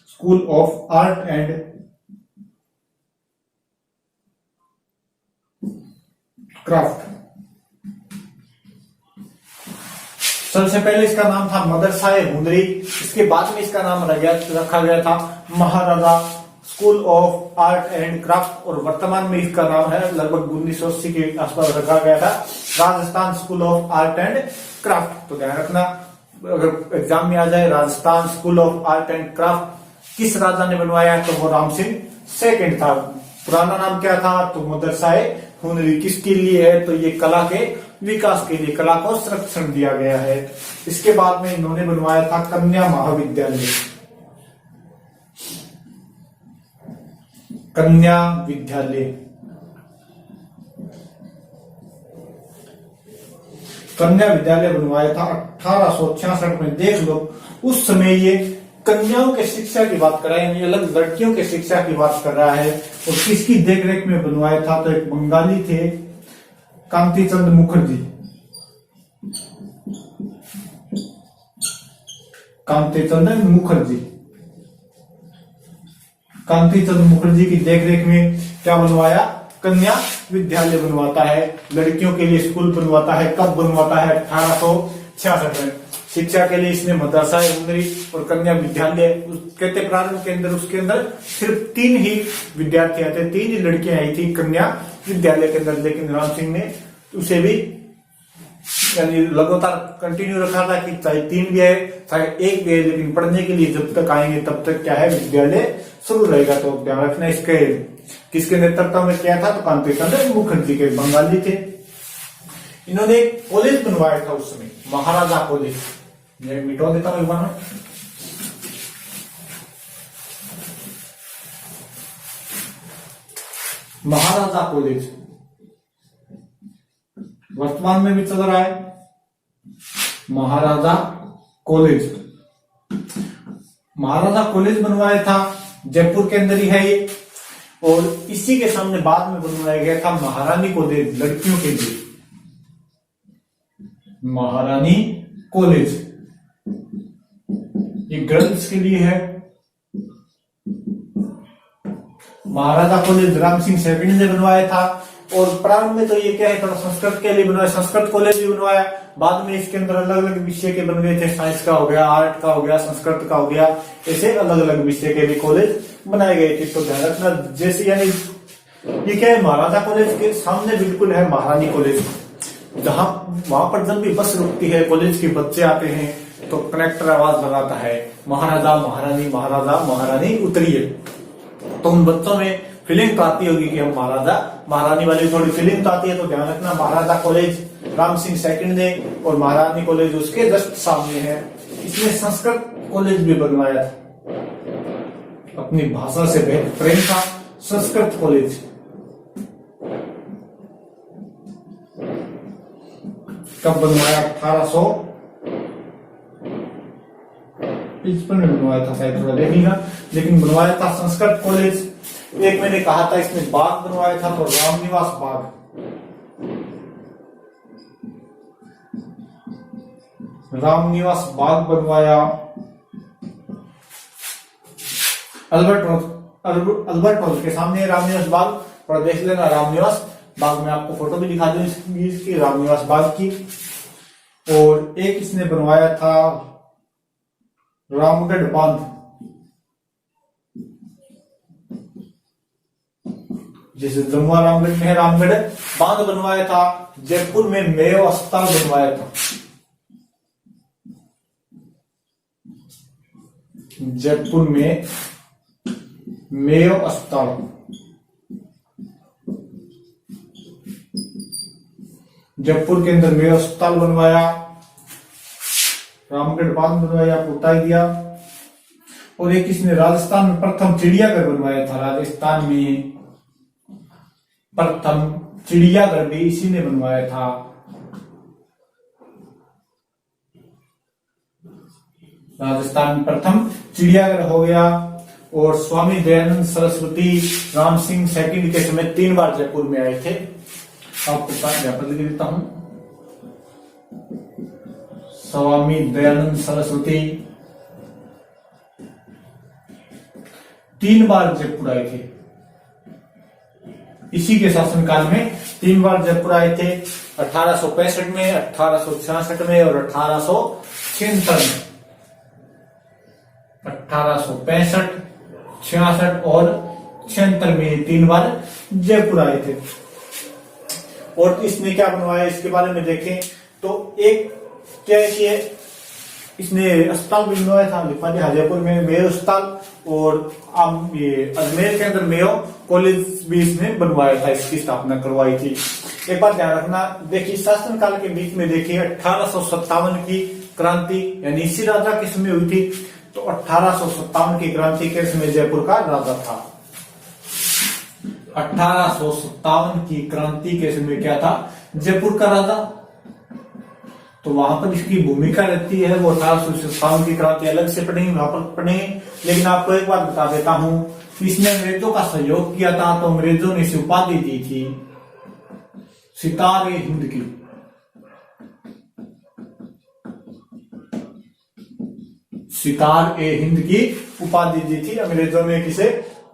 school of art and craft. सबसे पहले इसका नाम था मदरसा ए हुनरी, इसके बाद में इसका नाम रखा गया था Maharaja school of art and craft, और वर्तमान में इसका नाम है लगभग 1980 के आसपास रखा गया था Rajasthan school of art and craft. तो ध्यान रखना अगर एग्जाम में आ जाए Rajasthan school of art and craft किस राजा ने बनवाया, तो वो राम सिंह सेकंड था। पुराना नाम क्या था, तो मदरसा ए हुनरी। किसके लिए है, तो ये कला के विकास के लिए, कला को संरक्षण दिया गया है। इसके बाद में इन्होंने बनवाया था कन्या महाविद्यालय, कन्या विद्यालय, कन्या विद्यालय बनवाया था 1866 में। देख लो उस समय ये कन्याओं के शिक्षा की बात कर रहा है, यानी अलग लड़कियों के शिक्षा की बात कर रहा है। और किसकी देखरेख में बनवाया था, तो एक बंगाली थे कांति चंद मुखर्जी, कांति चंद्र मुखर्जी। कांति चंद्र मुखर्जी की देखरेख में क्या बनवाया? कन्या विद्यालय बनवाता है, लड़कियों के लिए स्कूल बनवाता है। कब बनवाता है? 1866 में। शिक्षा के लिए इसने मदरसा उमरी और कन्या विद्यालय कहते प्रारंभ के अंदर, उसके अंदर सिर्फ 3 ही विद्यार्थी आते, 3 ही लड़कियां आई थी कन्या विद्यालय के अंदर। लेकिन राम सिंह ने उसे भी यानी लगातार कंटिन्यू रखा था कि चाहे 3 भी है चाहे 1 भी है, लेकिन पढ़ने के लिए जब तक आएंगे तब तक क्या है, विद्यालय शुरू रहेगा। तो ध्यान रखना, इसके किसके नेतृत्व में किया था? तो कांति चंद्र मुखर्जी के, बंगाली थे। इन्होंने एक कॉलेज बनवाया था उस समय, महाराजा कॉलेज। ये मिटवा देता हूं एक बार में। महाराजा कॉलेज वर्तमान में भी चल रहा है, महाराजा कॉलेज। महाराजा कॉलेज बनवाया था, जयपुर के अंदर ही है ये। और इसी के सामने बाद में बनवाया गया था महारानी कॉलेज, लड़कियों के लिए, महारानी कॉलेज। ये गर्ल्स के लिए है। महाराजा कॉलेज राम सिंह सेकंड ने बनवाया था। और प्रारंभ में तो ये क्या है, थोड़ा संस्कृत के लिए बनवाया, संस्कृत कॉलेज भी बनवाया। बाद में इसके अंदर अलग अलग विषय के बन गए थे, साइंस का हो गया, आर्ट का हो गया, संस्कृत का हो गया, ऐसे अलग अलग विषय के भी कॉलेज बनाए गए थे। तो ध्यान रखना, जैसे यानी ये क्या है, महाराजा कॉलेज के सामने बिल्कुल है महारानी कॉलेज, जहां वहां पर जब भी बस रुकती है, कॉलेज के बच्चे आते हैं तो कनेक्टर आवाज लगाता है, महाराजा महारानी, महाराजा महारानी उतरिए। तो उन बच्चों में फीलिंग तो आती होगी कि हम महाराजा महारानी वाली थोड़ी फीलिंग तो आती है। तो ध्यान रखना, महाराजा कॉलेज राम सिंह सेकंड ने और महारानी कॉलेज उसके जस्ट सामने है। इसने संस्कृत कॉलेज भी बनवाया था, अपनी भाषा से प्रेम था। संस्कृत कॉलेज कब बनवाया? 1855 में बनवाया था, शायद थोड़ा देखिएगा, लेकिन बनवाया था संस्कृत कॉलेज। एक मैंने कहा था इसमें बाग बनवाया था, तो रामनिवास बाग, रामनिवास बाग बनवाया। अल्बर्ट हॉल के सामने रामनिवास बाग, थोड़ा देख लेना। रामनिवास बाग में आपको फोटो भी दिखा दूं इसकी, रामनिवास बाग की। और एक इसने बनवाया था रामगढ़ बांध, जैसे जमुआ रामगढ़ में है, रामगढ़ बांध बनवाया था। जयपुर में मेयो अस्पताल बनवाया था, जयपुर में मेयो अस्पताल। जयपुर के अंदर मेयो अस्पताल बनवाया, रामगढ़ बांध बनवाया, बता दिया। और एक इसने राजस्थान में प्रथम चिड़ियाघर बनवाया था, राजस्थान में प्रथम चिड़ियाघर भी इसी ने बनवाया था। राजस्थान में प्रथम चिड़ियाघर हो गया। और स्वामी दयानंद सरस्वती राम सिंह सेकंड के समय 3 बार जयपुर में आए थे। आपको यहाँ पर लिख देता हूं, स्वामी दयानंद सरस्वती 3 बार जयपुर आए थे। इसी के शासनकाल में 3 बार जयपुर आए थे, 1865 में, 1866 में और 1876 में। 1865, 66 और 76 में 3 बार जयपुर आए थे। और इसने क्या बनवाया, इसके बारे में देखें तो एक क्या है कि इसने अस्पताल भी बनवाया था, जयपुर में मेयो अस्पताल। और ये अजमेर के अंदर मेयो कॉलेज भी इसने बनवाया था, इसकी स्थापना करवाई थी। एक बात ध्यान रखना, देखिए शासनकाल के बीच में देखिए 1857 की क्रांति यानी इसी राजा के समय हुई थी। तो 1857 की क्रांति के समय जयपुर का राजा था। 1857 की क्रांति के समय क्या था, जयपुर का राजा। तो वहां पर इसकी भूमिका रहती है, वो 1857 की क्रांति अलग से पढ़ेंगे, वहां पर पढ़ेंगे। लेकिन आपको एक बात बता देता हूं, इसने अंग्रेजों का सहयोग किया था, तो अंग्रेजों ने इसे उपाधि दी थी सितारे हिंद की। सितार ए हिंद की उपाधि दी थी अंग्रेजों ने किसे,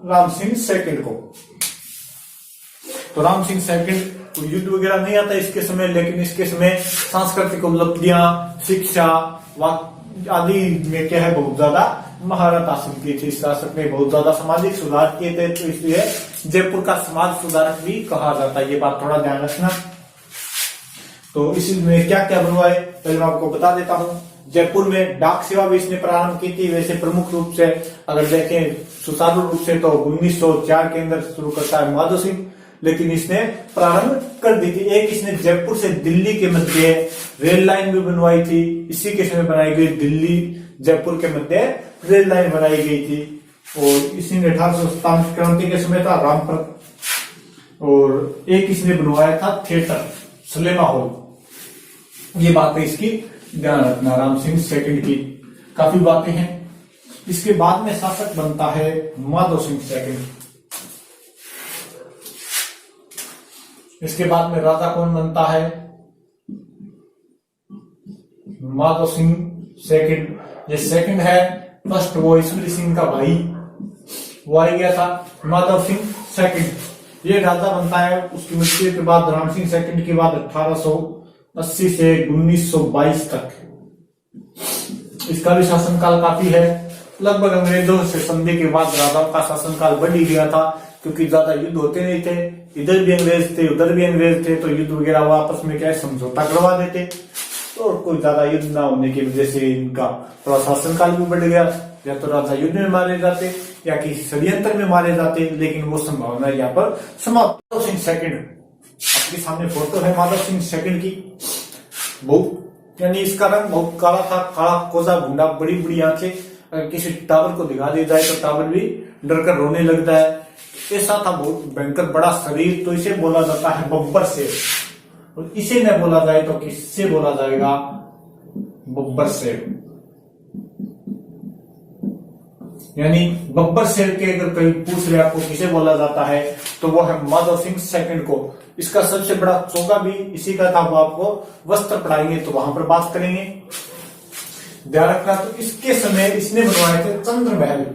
राम सिंह सेकंड को। तो राम सिंह सेकंड को युद्ध वगैरह नहीं आता इसके समय, लेकिन इसके समय सांस्कृतिक उपलब्धियां, शिक्षा आदि में क्या है बहुत ज्यादा महारत हासिल की थी। इस शासक ने बहुत ज्यादा सामाजिक सुधार किए थे, तो इसलिए जयपुर का समाज सुधारक भी कहा जाता है। ये बात थोड़ा ध्यान रखना। तो इसमें क्या क्या बनवाए पहले मैं आपको बता देता हूँ। जयपुर में डाक सेवा भी इसने प्रारंभ की थी। वैसे प्रमुख रूप से अगर देखें सुचारू रूप से तो 1904 के अंदर शुरू करता है माधव सिंह, लेकिन इसने प्रारंभ कर दी थी। एक इसने जयपुर से दिल्ली के मध्य रेल लाइन भी बनवाई थी। इसी के समय बनाई गई दिल्ली जयपुर के मध्य रेल लाइन बनाई गई थी। और इसने 1857 क्रांति के समय था रामपुर। और एक इसने बनवाया था थिएटर सिनेमा हॉल। ये बातें इसकी ध्यान रखना। राम सिंह सेकंड की काफी बातें हैं। इसके बाद में शासक बनता है माधव सिंह सेकंड। इसके बाद में राजा कौन बनता है, माधव सिंह सेकंड। ये सेकंड है। फर्स्ट वो ईश्वरी सिंह का भाई वो आ गया था, माधव सिंह सेकंड। ये राजा बनता है। उसकी मृत्यु के बाद राम सिंह सेकंड के बाद 1880 से 1922 तक इसका भी शासनकाल काफी है। लगभग अंग्रेजों से संधि के बाद राजाओं का शासनकाल बढ़ ही गया था, क्योंकि ज्यादा युद्ध होते नहीं थे। इधर भी अंग्रेज थे, उधर भी अंग्रेज थे, तो युद्ध वगैरह वो आपस में क्या समझौता करवा देते। तो कोई ज्यादा युद्ध ना होने की वजह से इनका थोड़ा शासनकाल भी बढ़ गया। या तो राजा युद्ध में मारे जाते या किसी षड्यंत्र में मारे जाते, लेकिन वो संभावना यहाँ पर समाप्त। माधव सिंह सेकंड आपके सामने फोटो है माधव सिंह सेकंड की। बहुत यानी इसका रंग बहुत काला था, काला कोजा भूंडा, बड़ी बड़ी आंखें। अगर किसी टावर को दिखा दी जाए तो टावर भी डरकर रोने लगता है। ऐसा था बहुत भयंकर बड़ा शरीर। तो इसे बोला जाता है बब्बर शेर। और इसे न बोला जाए तो किससे बोला जाएगा, बब्बर शेर। यानी बब्बर शेर के अगर कहीं पूछ रहे आपको किसे बोला जाता है, तो वो है माधव सिंह सेकंड को। इसका सबसे बड़ा चौका भी इसी का था। वो आपको वस्त्र पढ़ाएंगे तो वहां पर बात करेंगे, ध्यान रखना। तो इसके समय इसने बनवाए थे चंद्र महल।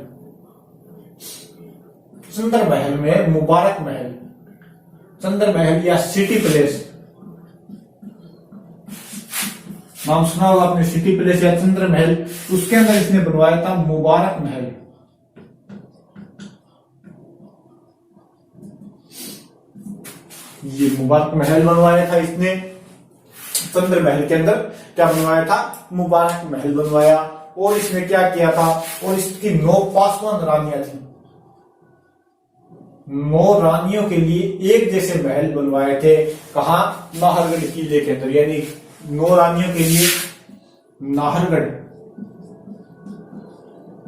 चंद्र महल में मुबारक महल, चंद्र महल या सिटी पैलेस, नाम सुना होगा आपने सिटी पैलेस या चंद्र महल। उसके अंदर इसने बनवाया था मुबारक महल। ये मुबारक महल बनवाया था इसने। चंद्र महल के अंदर क्या बनवाया था, मुबारक महल बनवाया। और इसने क्या किया था, और इसकी 9 पासवान रानियां थी। 9 रानियों के लिए एक जैसे महल बनवाए थे। कहा, नाहरगढ़ किले के अंदर। यानी 9 रानियों के लिए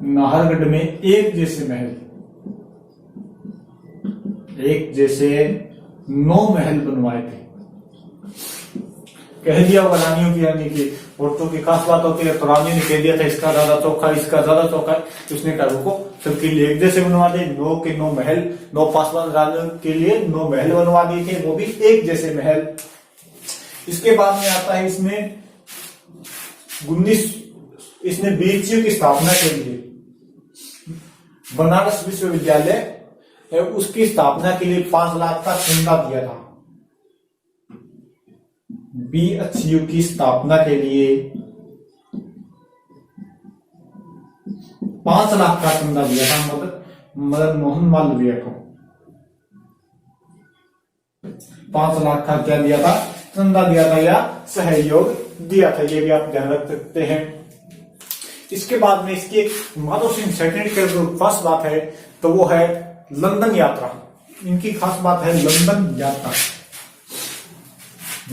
नाहरगढ़ में एक जैसे महल, एक जैसे 9 महल बनवाए थे। कह दिया होगा रानियों की, यानी कि औरतों की खास बात होती है। तो रानियों ने कह दिया था इसका ज्यादा चौका, इसका ज्यादा चौका। उसने कहा रुको, सबके लिए एक जैसे बनवा दे। 9 के 9 महल, 9 पासवान रानियों के लिए 9 महल बनवा दिए थे, वो भी एक जैसे महल। इसके बाद में आता है इसने बीएचयू की स्थापना के लिए बनारस विश्वविद्यालय उसकी स्थापना के लिए 5 लाख का चंदा दिया था। बीएचयू की स्थापना के लिए 5 लाख का चंदा दिया था मदन मोहन मालवीय को। 5 लाख का क्या दिया था, चंदा दिया था या सहयोग दिया था। ये भी आप ध्यान रख सकते हैं। इसके बाद में इसके माधव सिंह सेकंड के जो खास बात है तो वो है लंदन यात्रा। इनकी खास बात है लंदन यात्रा।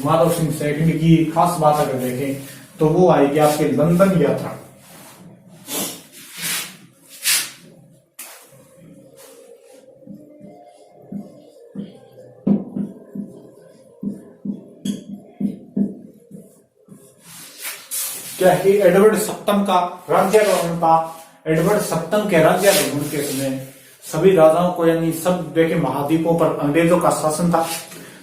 माधव सिंह सेकंड की खास बात अगर देखें तो वो आएगी आपके लंदन यात्रा। क्या कि एडवर्ड सप्तम का राज्यारोहण था। एडवर्ड सप्तम के राज्यारोहण के समय सभी राजाओं को, यानी सब देखे महाद्वीपों पर अंग्रेजों का शासन था,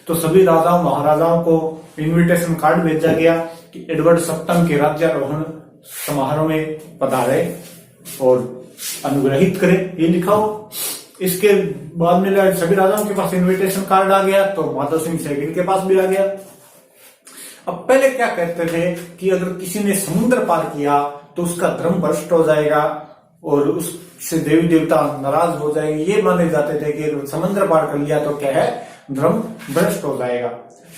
तो सभी राजाओं महाराजाओं को इनविटेशन कार्ड भेजा गया कि एडवर्ड सप्तम के राज्यारोहण समारोह में पधारे और अनुग्रहित करे, ये लिखा हो। इसके बाद में सभी राजाओं के पास इनविटेशन कार्ड आ गया, तो माधव सिंह सेकंड के पास भी आ गया। अब पहले क्या कहते थे कि अगर किसी ने समुद्र पार किया तो उसका धर्म भ्रष्ट हो जाएगा और उससे देवी देवता नाराज हो जाएंगे। ये माने जाते थे कि अगर समुद्र पार कर लिया तो क्या है, धर्म भ्रष्ट हो जाएगा।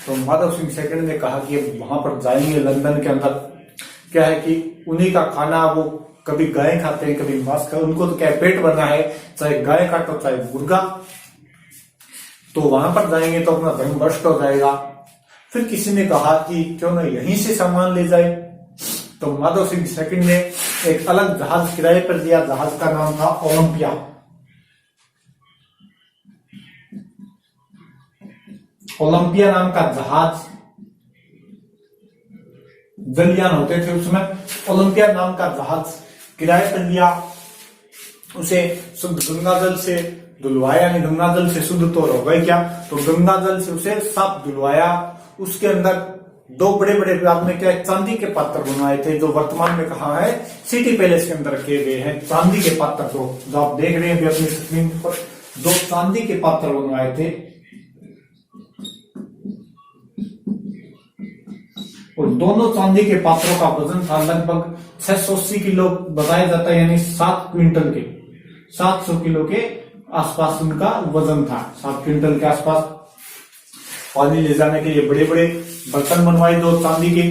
तो माधव सिंह सेकंड ने कहा कि वहां पर जाएंगे लंदन के अंदर, क्या है कि उन्हीं का खाना, वो कभी गाय खाते हैं कभी मांस खाते, उनको तो क्या पेट भरना है, चाहे गाय काटो चाहे मुर्गा, तो वहां पर जाएंगे तो अपना धर्म भ्रष्ट हो जाएगा। फिर किसी ने कहा कि क्यों ना यहीं से सामान ले जाए, तो माधव सिंह सेकंड ने एक अलग जहाज किराए पर दिया। जहाज का नाम था ओलंपिया। ओलंपिया नाम का जहाज, जलयान होते थे उसमें, ओलंपिया नाम का जहाज किराए पर लिया। उसे शुद्ध गंगा जल से धुलवाया, यानी गंगा जल से शुद्ध तो हो गए क्या, तो गंगा जल से उसे साफ धुलवाया। उसके अंदर दो बड़े बड़े आपने क्या चांदी के पात्र बनवाए थे, जो वर्तमान में कहा है सिटी पैलेस के अंदर किए गए हैं। चांदी के पात्र जो आप देख रहे हैं अपनी स्क्रीन पर, दो चांदी के पात्र बनवाए थे और दोनों चांदी के पात्रों का वजन था लगभग 680 किलो बताया जाता है, यानी 7 क्विंटल के 700 किलो के आसपास उनका वजन था। 7 क्विंटल के आसपास पानी ले जाने के लिए बड़े बड़े बर्तन बनवाए दो चांदी के,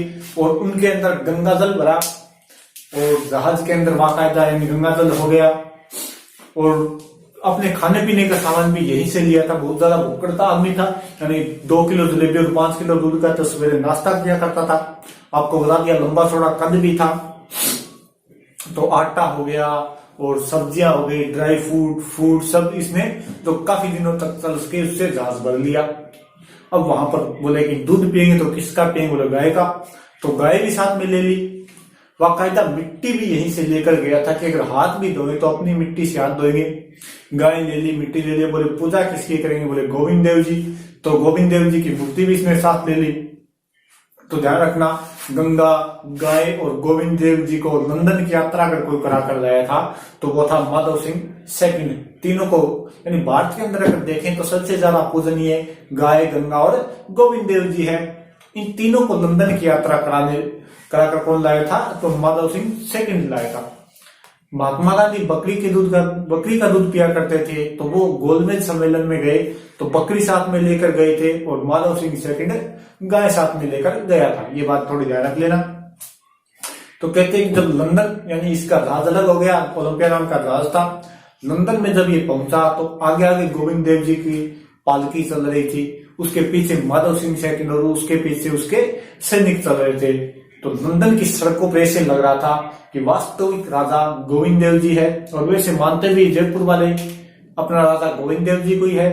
और उनके अंदर गंगा जल भरा और जहाज के अंदर बाकायदा यानी गंगा जल हो गया। और अपने खाने पीने का सामान भी यहीं से लिया था। बहुत ज्यादा भूखड़ता आदमी था, यानी 2 किलो जलेबी और 5 किलो दूध का तो सवेरे नाश्ता किया करता था। आपको बता दिया लंबा चौड़ा कद भी था। तो आटा हो गया और सब्जियां हो गई, ड्राई फ्रूट सब इसने तो काफी दिनों तक चल सके, उससे जहाज भर लिया। अब वहां पर बोले कि दूध पियेंगे तो किसका पियेंगे, बोले गाय का, तो गाय भी साथ में ले ली। बाकायदा मिट्टी भी यहीं से लेकर गया था कि अगर हाथ भी धोए तो अपनी मिट्टी से हाथ धोएंगे। गाय ले ली, मिट्टी ले ली। बोले पूजा किसकी करेंगे, बोले गोविंद देव जी, तो गोविंद देव जी की मूर्ति भी इसने साथ ले ली। तो ध्यान रखना, गंगा, गाय और गोविंद देव जी को लंदन की यात्रा अगर कोई करा कर लाया था तो वो था माधव सिंह सेकंड। तीनों को यानी भारत के अंदर अगर देखें तो सबसे ज्यादा पूजनीय गाय, गंगा और गोविंद देव जी है। इन तीनों को लंदन की यात्रा कराकर कौन लाया था, तो माधव सिंह सेकंड लाया था। महात्मा गांधी बकरी का दूध पिया करते थे, तो वो गोलमेज सम्मेलन में गए तो बकरी साथ में लेकर गए थे और माधव सिंह सेकंड गाय साथ में लेकर गया था। ये बात थोड़ी ध्यान रख लेना। तो कहते हैं जब लंदन यानी इसका जहाज अलग हो गया, ओलंपिया नाम का जहाज था, लंदन में जब ये पहुंचा तो आगे आगे गोविंद देव जी की पालकी चल रही थी, उसके पीछे माधव सिंह सेकंड और उसके पीछे उसके सैनिक चल रहे थे। तो लंदन की सड़कों पर ऐसे लग रहा था कि वास्तविक राजा गोविंद देव जी है, और वैसे मानते भी जयपुर वाले अपना राजा गोविंद देव जी को ही है।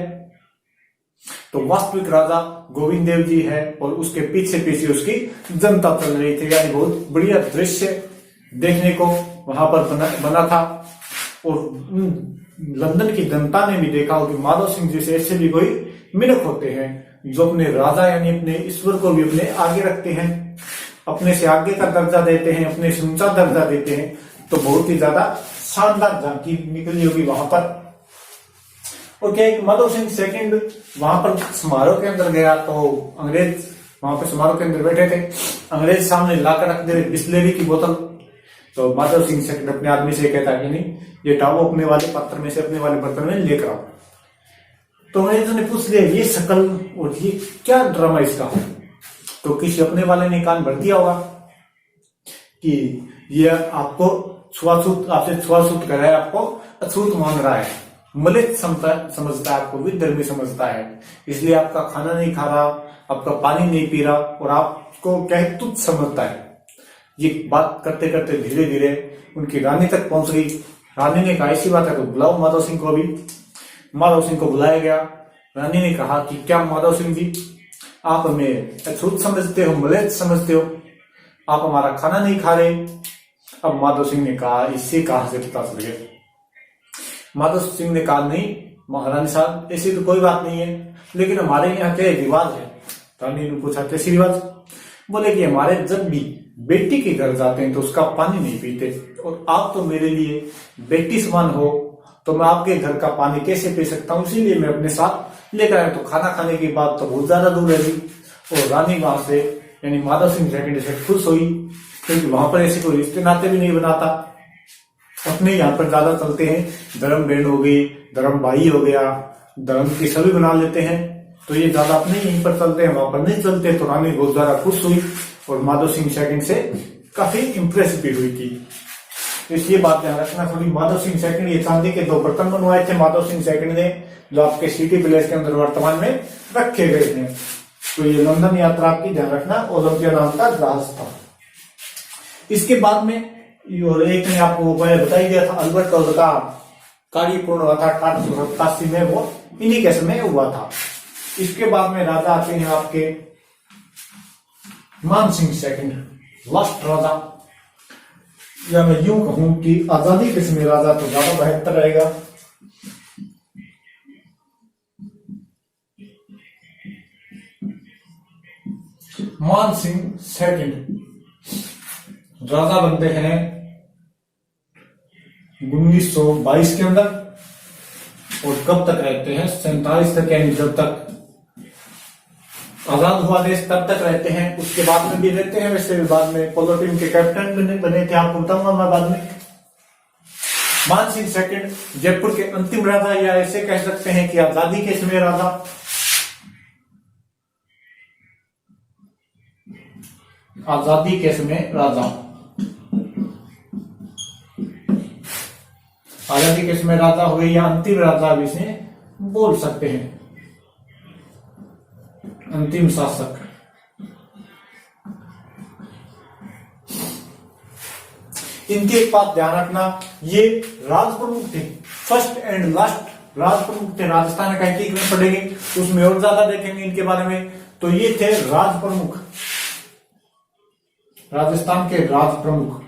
तो वास्तविक राजा गोविंद देव जी है और उसके पीछे पीछे उसकी जनता चल रही थी। यानी बहुत बढ़िया दृश्य देखने को वहां पर बना था। और लंदन की जनता ने भी देखा कि माधव सिंह जी से ऐसे भी कोई मिनक होते हैं जो अपने राजा यानी अपने ईश्वर को भी अपने आगे रखते हैं, अपने से आगे का दर्जा देते हैं, अपने से ऊंचा दर्जा देते हैं। तो बहुत ही ज्यादा शानदार झांकी निकली होगी वहां पर। और क्या है, माधव सिंह सेकंड वहां पर समारोह के अंदर गया तो अंग्रेज वहां पर समारोह के अंदर बैठे थे, अंग्रेज सामने लाकर रख दे बिस्लेरी की बोतल। तो माधव सिंह सेकंड अपने आदमी से कहता है कि नहीं, ये टावो अपने वाले पात्र में से अपने वाले बर्तन में लेकर आओ। तो अंग्रेजों ने पूछ लिया ये शकल और ये क्या ड्रामा इसका। तो किसी अपने वाले ने कान भर दिया होगा कि ये आपको छुआछूत, आपसे छुआछूत कर रहा है, आपको अछूत मान रहा है, मलित समझता है, आपको विधर्मी समझता है, इसलिए आपका खाना नहीं खा रहा, आपका पानी नहीं पी रहा और आपको क्या है तुच्छ समझता है। ये बात करते करते धीरे धीरे उनकी रानी तक पहुंच गई। रानी ने कहा ऐसी बात है तो बुलाओ माधव सिंह को। भी माधव सिंह को बुलाया गया। रानी ने कहा कि क्या माधव सिंह जी आप हमें अछूत समझते हो, मलित समझते हो, आप हमारा खाना नहीं खा रहे। अब माधव सिंह ने कहा इससे कहां से पता चल गया। माधव सिंह ने कहा नहीं महारानी साहब ऐसी तो कोई बात नहीं है, लेकिन हमारे यहाँ क्या रिवाज है। रानी ने पूछा कैसी रिवाज। बोले कि हमारे जब भी बेटी के घर जाते हैं तो उसका पानी नहीं पीते, और आप तो मेरे लिए बेटी समान हो, तो मैं आपके घर का पानी कैसे पी सकता हूँ, इसीलिए मैं अपने साथ लेकर आया। तो खाना खाने के बाद तो बहुत ज्यादा दूर रही, और रानी वहां से यानी माधव सिंह सेकंड से खुश हुई, क्योंकि वहां पर ऐसे कोई रिश्ते नाते भी नहीं बनाता। अपने यहाँ पर ज्यादा चलते हैं, धर्म बहन हो गई, धर्म भाई हो गया, धर्म के सभी बना लेते हैं, तो ये ज्यादा अपने यहीं पर चलते हैं, वहां पर नहीं चलते। तो रानी बहुत ज्यादा खुश हुई और माधव सिंह सेकंड से काफी इंप्रेस भी हुई थी। तो इसलिए बात ध्यान रखना थोड़ी। माधव सिंह सेकंड ये चांदी के 2 बर्तन बनवाए थे माधव सिंह सेकंड ने, जो आपके सिटी पैलेस के अंदर वर्तमान में रखे गए थे। तो ये लंदन यात्रा आपकी ध्यान रखना, ओलंपिया नाम का जहाज था। इसके बाद में और एक ने आपको बताई दिया था, अल्बर्ट कॉल का कार्य पूर्ण हुआ था 1887 में, वो इन्हीं के समय हुआ था। इसके बाद में राजा आते हैं आपके मान सिंह सेकंड, लास्ट राजा, या मैं यूं कहूं कि आजादी के समय राजा तो ज्यादा बेहतर रहेगा। मान सिंह सेकंड राजा बनते हैं 1922 के अंदर, और कब तक रहते हैं 47 तक, यानी जब तक आजाद हुआ देश तब तक रहते हैं। उसके बाद में भी रहते हैं, वैसे बाद में पोलो टीम के कैप्टन बने थे, आपको बताऊंगा मैं बाद में। मान सिंह सेकंड जयपुर के अंतिम राजा, या ऐसे कह सकते हैं कि आजादी के समय राजा। आजादी के समय राजा, आजादी के समय राजा हुए, या अंतिम राजा भी इसे बोल सकते हैं, अंतिम शासक। इनकी एक बात ध्यान रखना, ये राज प्रमुख थे, फर्स्ट एंड लास्ट राज प्रमुख थे। राजस्थान का एक में पढ़ेंगे, उसमें और ज्यादा देखेंगे इनके बारे में। तो ये थे राज प्रमुख, राजस्थान के राज प्रमुख,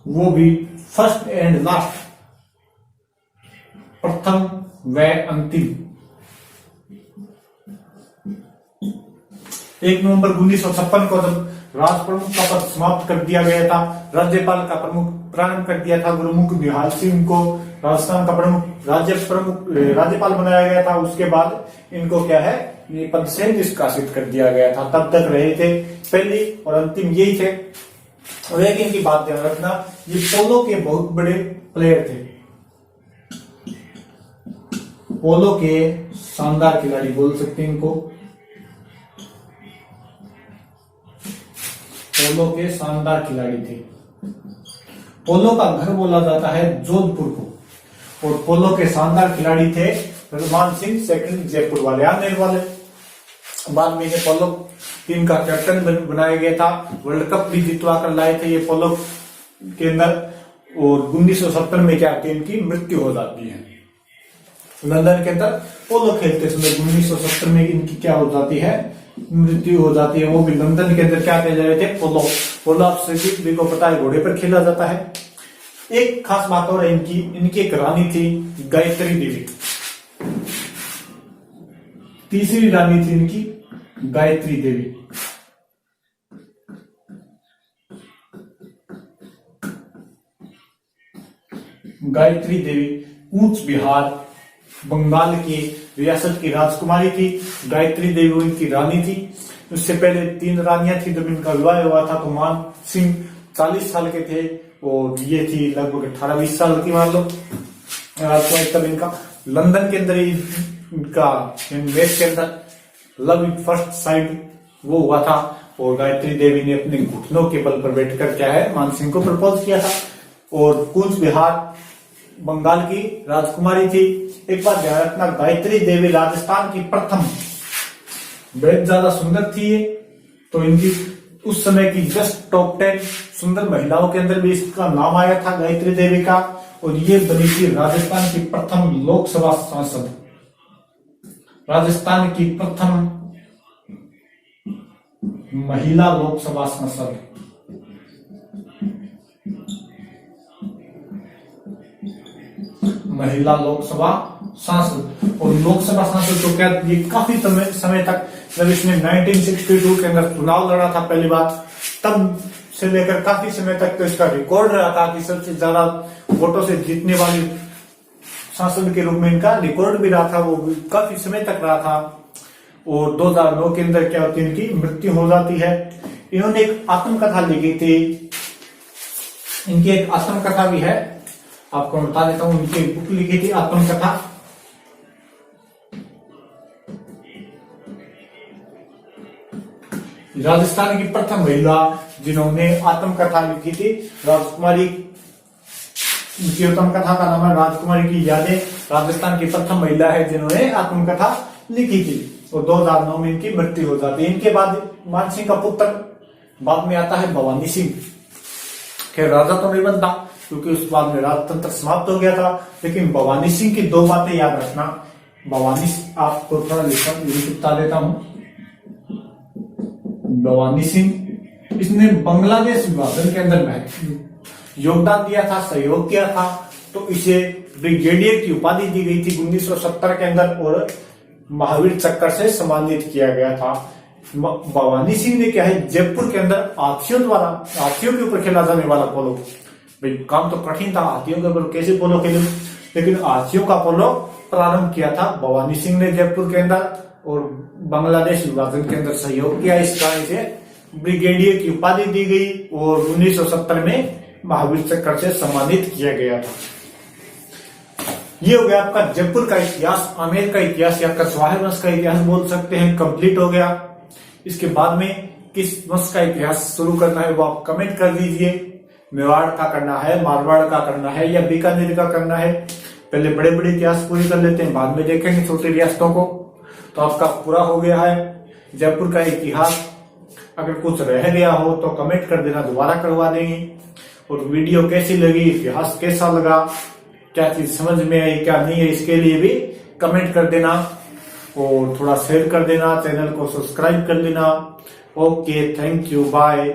वो भी फर्स्ट एंड लास्ट, प्रथम व अंतिम। 1 नवंबर 1956 को जब राज प्रमुख का पद समाप्त कर दिया गया था, राज्यपाल का प्रमुख प्रारंभ कर दिया था, गुरुमुख निहाल सिंह को राजस्थान का प्रमुख राज्यपाल बनाया गया था। उसके बाद इनको क्या है, ये पद से निष्कासित कर दिया गया था। तब तक रहे थे, पहली और अंतिम यही थे। और एक इनकी बात ध्यान रखना, ये पोलो के बहुत बड़े प्लेयर थे, पोलो के शानदार खिलाड़ी बोल सकते हैं इनको, पोलो के शानदार खिलाड़ी थे। पोलो का घर बोला जाता है जोधपुर को, और पोलो के शानदार खिलाड़ी थे मान सिंह सेकंड जयपुर वाले, आने वाले। बाद में पोलो टीम का कैप्टन बनाया गया था, वर्ल्ड कप भी जितवा कर लाए थे ये पोलो के अंदर। और 1970 में क्या होती है, इनकी मृत्यु हो जाती है। लंदन के अंदर पोलो खेलते समय 1970 में इनकी क्या हो जाती है, मृत्यु हो जाती है। वो भी लंदन के अंदर क्या खेल रहे थे, पोलो। पोलो आप सभी को पता है घोड़े पर खेला जाता है। एक खास बात और है इनकी एक रानी थी गायत्री देवी, तीसरी रानी थी इनकी गायत्री देवी। गायत्री देवी कूच बिहार बंगाल की रियासत की राजकुमारी थी। गायत्री देवी इनकी रानी थी। उससे पहले 3 रानियां थी। जब इनका विवाह हुआ था तो मान सिंह 40 साल के थे और ये थी लगभग 18-20 साल की, मान लो। तब इनका लंदन के अंदर इनका वेस्ट के अंदर लव एट फर्स्ट साइड वो हुआ था, और गायत्री देवी ने अपने घुटनों के बल पर बैठकर क्या है, मान सिंह को प्रपोज किया था। और कूच बिहार बंगाल की राजकुमारी थी। एक बात ध्यान रखना, गायत्री देवी राजस्थान की प्रथम, बेहद ज्यादा सुंदर थी ये, तो इनकी उस समय की जस्ट टॉप 10 सुंदर महिलाओं के अंदर भी इसका नाम आया था गायत्री देवी का। और ये बनी थी राजस्थान की प्रथम लोकसभा सांसद, राजस्थान की प्रथम महिला लोकसभा सांसद। महिला लोकसभा सांसद। और लोकसभा सांसद तो क्या, ये काफी समय तक जब इसने 1962 के अंदर चुनाव लड़ा था पहली बार, तब से लेकर काफी समय तक तो इसका रिकॉर्ड रहा था कि सबसे ज्यादा वोटों से जीतने वाली सांसद के रूप में इनका रिकॉर्ड भी रहा था, वो काफी समय तक रहा था। और 2009 के अंदर क्या होती है, इनकी मृत्यु हो जाती है। इन्होंने एक आत्मकथा लिखी थी, इनकी एक आत्मकथा भी है, आपको बता देता हूं। इनकी बुक लिखी थी आत्मकथा। राजस्थान की प्रथम महिला जिन्होंने आत्मकथा लिखी थी, राजकुमारी, उनकी आत्मकथा का नाम है राजकुमारी की यादें। राजस्थान की प्रथम महिला है जिन्होंने आत्मकथा लिखी थी, और 2009 में इनकी मृत्यु हो जाती है। इनके बाद मान सिंह का पुत्र बाद में आता है भवानी सिंह। खैर राजा तो नहीं बनता क्योंकि उस बाद में राजतंत्र समाप्त हो गया था, लेकिन भवानी सिंह की 2 बातें याद रखना। भवानी, आपको थोड़ा लिखता देता हूं। भवानी सिंह, इसने बांग्लादेश विभाजन के अंदर में योगदान दिया था, सहयोग किया था, तो इसे ब्रिगेडियर की उपाधि दी गई थी 1970 के अंदर, और महावीर चक्र से सम्मानित किया गया था। भवानी सिंह ने क्या है, जयपुर के अंदर हाथियों के ऊपर खेला जाने वाला पोलो, भाई काम तो कठिन था, हाथियों के ऊपर कैसे पोलो खेले, लेकिन हाथियों का पोलो प्रारंभ किया था भवानी सिंह ने जयपुर के अंदर, और बांग्लादेश विभाजन के अंदर सहयोग किया। इस कारण से ब्रिगेडियर की उपाधि दी गई और 1970 में महावीर चक्र से सम्मानित किया गया था। ये हो गया आपका जयपुर का इतिहास, आमेर का इतिहास, या कछवाहा वंश का इतिहास बोल सकते हैं, कंप्लीट हो गया। इसके बाद में किस वंश का इतिहास शुरू करना है वो आप कमेंट कर दीजिए। मेवाड़ का करना है, मारवाड़ का करना है, या बीकानेर का करना है। पहले बड़े बड़े इतिहास पूरे कर लेते हैं, बाद में देखेंगे छोटे रियासतों को। तो आपका पूरा हो गया है जयपुर का इतिहास। अगर कुछ रह गया हो तो कमेंट कर देना, दोबारा करवा देंगे। और वीडियो कैसी लगी, इतिहास कैसा लगा, क्या चीज समझ में आई क्या नहीं है, इसके लिए भी कमेंट कर देना, और थोड़ा शेयर कर देना, चैनल को सब्सक्राइब कर लेना। Okay, thank you, bye.